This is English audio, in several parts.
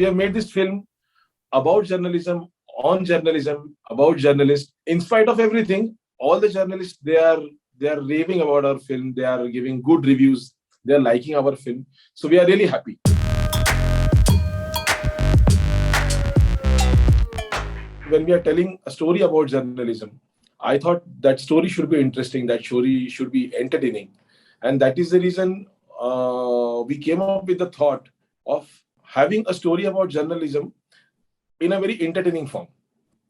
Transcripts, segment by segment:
we have made this film about journalism, on journalism, about journalists. In spite of everything, all the journalists, they are raving about our film. They are giving good reviews. They are liking our film. So we are really happy. When we are telling a story about journalism, I thought that story should be interesting, that story should be entertaining. And that is the reason we came up with the thought of having a story about journalism in a very entertaining form.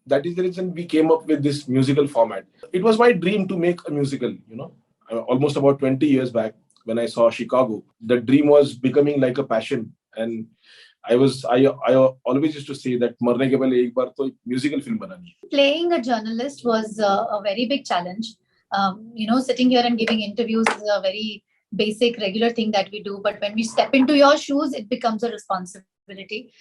That is the reason we came up with this musical format. It was my dream to make a musical, almost about 20 years back when I saw Chicago. The dream was becoming like a passion. And I always used to say that marne ke pehle ek baar to ek musical film banani hai. Playing a journalist was a very big challenge. Sitting here and giving interviews is a very basic, regular thing that we do. But when we step into your shoes, it becomes a responsibility.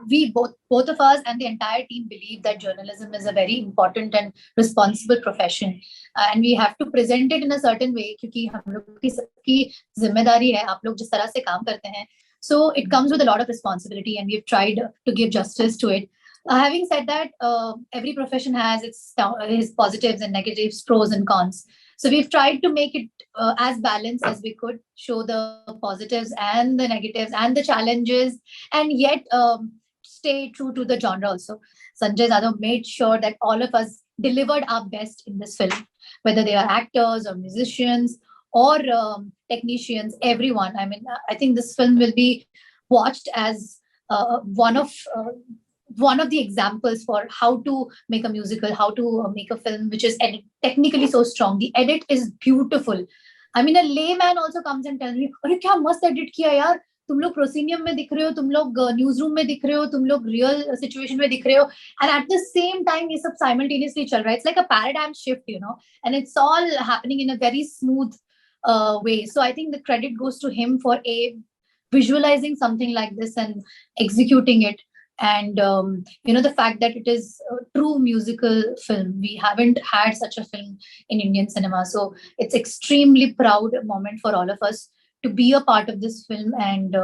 We both of us and the entire team believe that journalism is a very important and responsible profession, and we have to present it in a certain way. क्योंकि हम लोग की सबकी जिम्मेदारी है, आप लोग जिस तरह से काम करते हैं. So it comes with a lot of responsibility, and we've tried to give justice to it. Having said that, every profession has its positives and negatives, pros and cons. So we've tried to make it as balanced as we could, show the positives and the negatives and the challenges, and yet stay true to the genre also. Sanjay Jadhav made sure that all of us delivered our best in this film, whether they are actors or musicians or technicians, everyone. I mean, I think this film will be watched as one of the examples for how to make a musical, how to make a film which is technically so strong. The edit is beautiful. I mean, a layman also comes and tells me, "अरे क्या मस्त edit किया यार, तुम लोग proscenium में दिख रहे हो, तुम लोग newsroom में दिख रहे हो, तुम लोग real situation में दिख रहे हो." And at the same time, ये सब simultaneously चल रहा है. It's like a paradigm shift, and it's all happening in a very smooth way. So I think the credit goes to him for visualizing something like this and executing it. And the fact that it is a true musical film. We haven't had such a film in Indian cinema, so it's extremely proud moment for all of us to be a part of this film. And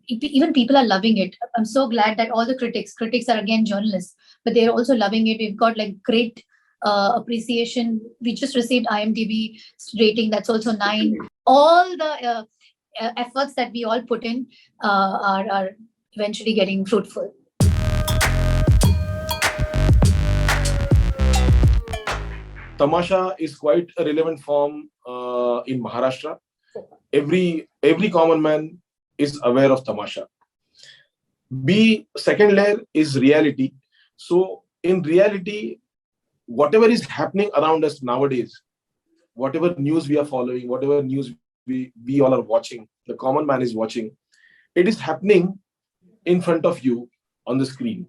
even people are loving it. I'm so glad that all the critics are again journalists, but they're also loving it. We've got like great appreciation. We just received IMDb rating that's also 9. All the efforts that we all put in are eventually getting fruitful. Tamasha is quite a relevant form in Maharashtra. Every common man is aware of Tamasha. Second layer is reality. So in reality, whatever is happening around us nowadays, whatever news we are following, whatever news we all are watching, the common man is watching, it is happening in front of you on the screen.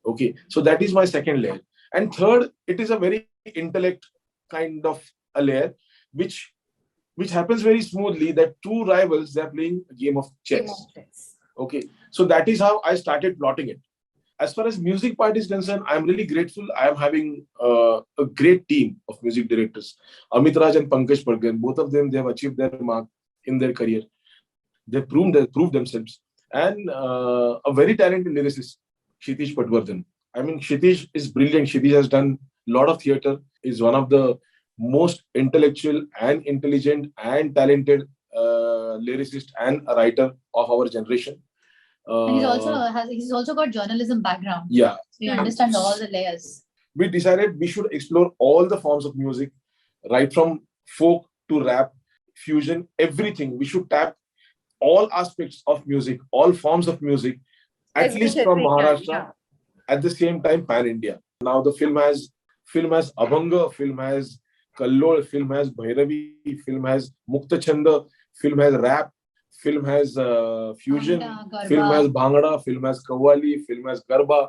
Okay, so that is my second layer. And third, it is a very intellect kind of a layer, which happens very smoothly, that two rivals, they're playing a game of chess. Okay, so that is how I started plotting it. As far as music part is concerned, I'm really grateful. I am having a great team of music directors. Amit Raj and Pankaj Padgan, both of them, they have achieved their mark in their career. They proved themselves. And a very talented lyricist, Kshitish Patwardhan. I mean, Kshitish is brilliant. Kshitish has done a lot of theatre, is one of the most intellectual and intelligent and talented lyricist and a writer of our generation. And he's also got journalism background. Yeah. So he understands all the layers. We decided we should explore all the forms of music, right from folk to rap, fusion, everything. We should tap all aspects of music, all forms of music, at least from Maharashtra, at the same time pan-India. Now the film has Abhanga, film has Kallol, film has Bhairavi, film has Mukta Chanda, film has rap, film has fusion, film has Bhangra, film has Qawwali, film has Garba.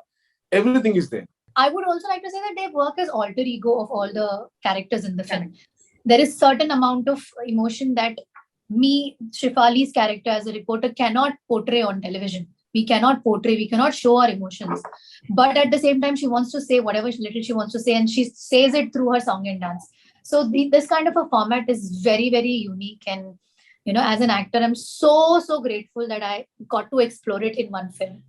Everything is there. I would also like to say that they work as alter ego of all the characters in the film. There is certain amount of emotion that Shefali's character as a reporter cannot portray on television. We cannot show our emotions. But at the same time, she wants to say whatever little she wants to say, and she says it through her song and dance. So this kind of a format is very, very unique, and As an actor, I'm so grateful that I got to explore it in one film.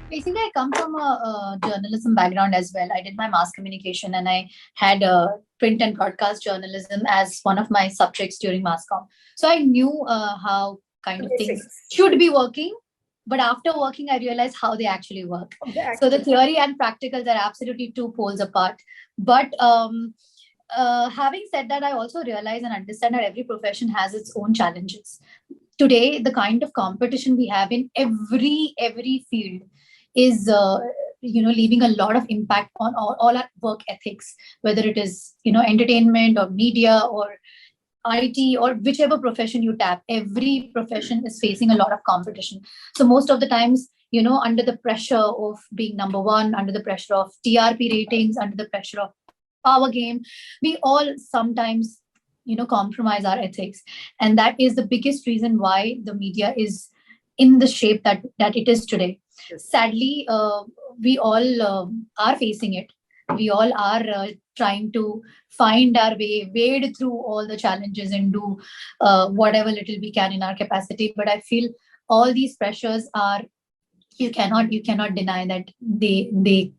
Basically, I come from a journalism background as well. I did my mass communication and I had print and broadcast journalism as one of my subjects during mass comm. So I knew how kind of things should be working. But after working, I realized how they actually work. So the theory and practicals are absolutely two poles apart. But having said that, I also realize and understand that every profession has its own challenges. Today, the kind of competition we have in every field is leaving a lot of impact on all our work ethics, whether it is entertainment or media or IT or whichever profession you tap. Every profession is facing a lot of competition. So most of the times, under the pressure of being number one, under the pressure of TRP ratings, under the pressure of power game, we all sometimes compromise our ethics, and that is the biggest reason why the media is in the shape that it is today. Sadly, we all are facing it. We all are trying to find our way, wade through all the challenges and do whatever little we can in our capacity. But I feel all these pressures are, you cannot deny that they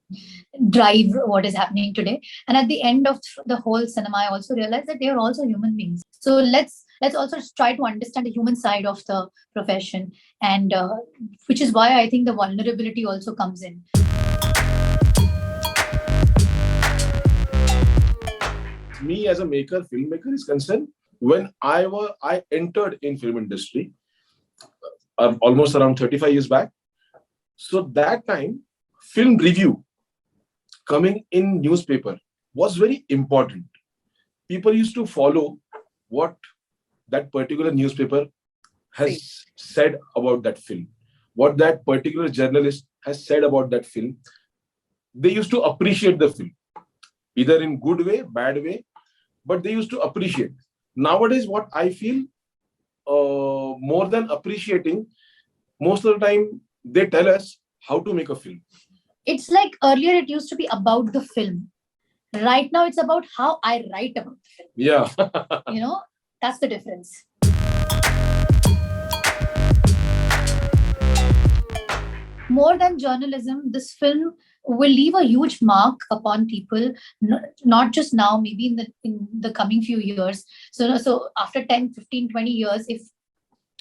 drive what is happening today. And at the end of the whole cinema, I also realized that they are also human beings. So let's also try to understand the human side of the profession, and which is why I think the vulnerability also comes in. Me as a filmmaker is concerned, when I entered in film industry almost around 35 years back. So that time, film review coming in newspaper was very important. People used to follow what that particular newspaper has said about that film, what that particular journalist has said about that film. They used to appreciate the film, either in good way, bad way, but they used to appreciate. Nowadays, what I feel, more than appreciating, most of the time they tell us how to make a film. It's like earlier it used to be about the film. Right now it's about how I write about the film. Yeah. That's the difference. More than journalism, this film will leave a huge mark upon people, not just now, maybe in the coming few years. So after 10, 15, 20 years, if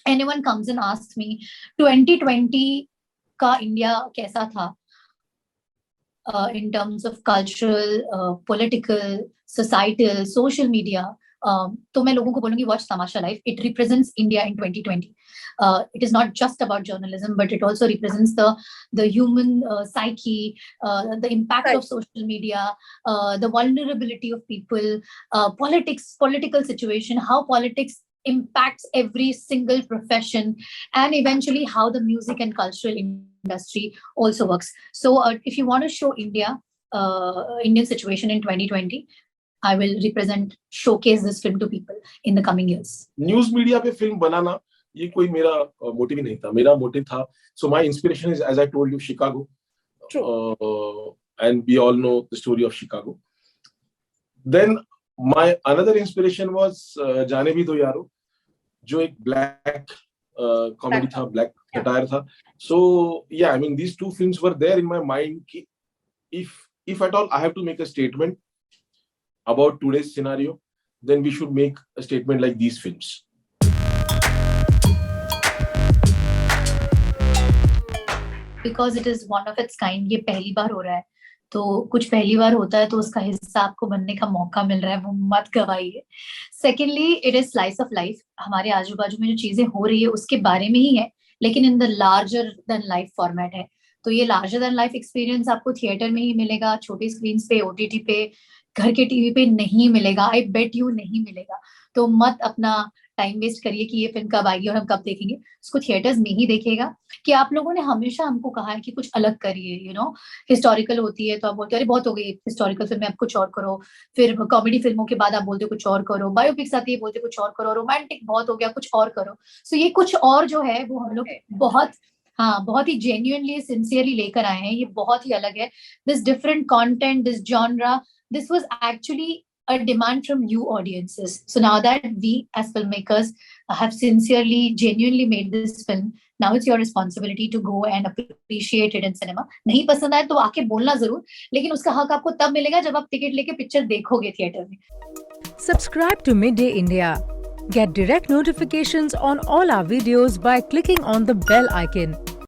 anyone comes and asks me, 2020 ka India kaisa tha? In terms of cultural, political, societal, social media, तो मैं लोगों को बोलूंगी watch Tamasha Life. It represents India in 2020. It is not just about journalism, but it also represents the human psyche, the impact of social media, the vulnerability of people, political situation, how politics impacts every single profession, and eventually how the music and cultural industry also works. So if you want to show Indian situation in 2020, I will showcase this film to people in the coming years. News media पे film बनाना ये कोई मेरा motive नहीं था. मेरा motive था. So my inspiration is, as I told you, Chicago. True. And we all know the story of Chicago. Then my another inspiration was जाने भी दो यारो, जो एक black comedy था, black satire था. So yeah, I mean these two films were there in my mind. If at all I have to make a statement about today's scenario, then we should make a statement like these films. Because it is one of its kind, ये पहली बार हो रहा है, तो कुछ पहली बार होता है तो उसका हिस्सा आपको बनने का मौका मिल रहा है, वो मत गवाइए. Secondly, it is slice of life. हमारे आजू बाजू में जो चीजें हो रही है उसके बारे में ही है, लेकिन in the larger than life format है. तो ये larger than life experience आपको थिएटर में ही मिलेगा, छोटी स्क्रीन पे, OTT पे, घर के टीवी पे नहीं मिलेगा. आई बेट यू नहीं मिलेगा. तो मत अपना टाइम वेस्ट करिए कि ये फिल्म कब आएगी और हम कब देखेंगे. उसको थिएटर्स में ही देखिएगा. कि आप लोगों ने हमेशा हमको कहा है कि कुछ अलग करिए, हिस्टोरिकल होती है तो आप बोलते हो अरे बहुत हो गई हिस्टोरिकल फिल्म, आप कुछ और करो. फिर कॉमेडी फिल्मों के बाद आप बोलते हो कुछ और करो. बायोपिक्स आती है बोलते कुछ और करो. रोमांटिक बहुत हो गया, कुछ और करो. सो ये कुछ और जो है वो हम लोग बहुत ही जेन्युइनली सिंसियरली लेकर आए हैं. ये बहुत ही अलग है. This different content, this genre, this was actually a demand from you audiences. So now that we as filmmakers have sincerely, genuinely made this film, now it's your responsibility to go and appreciate it in cinema. नहीं पसंद आए तो आके बोलना जरूर, लेकिन उसका हक आपको तब मिलेगा जब आप टिकट लेके पिक्चर देखोगे थिएटर में. Subscribe to Midday India. Get direct notifications on all our videos by clicking on the bell icon.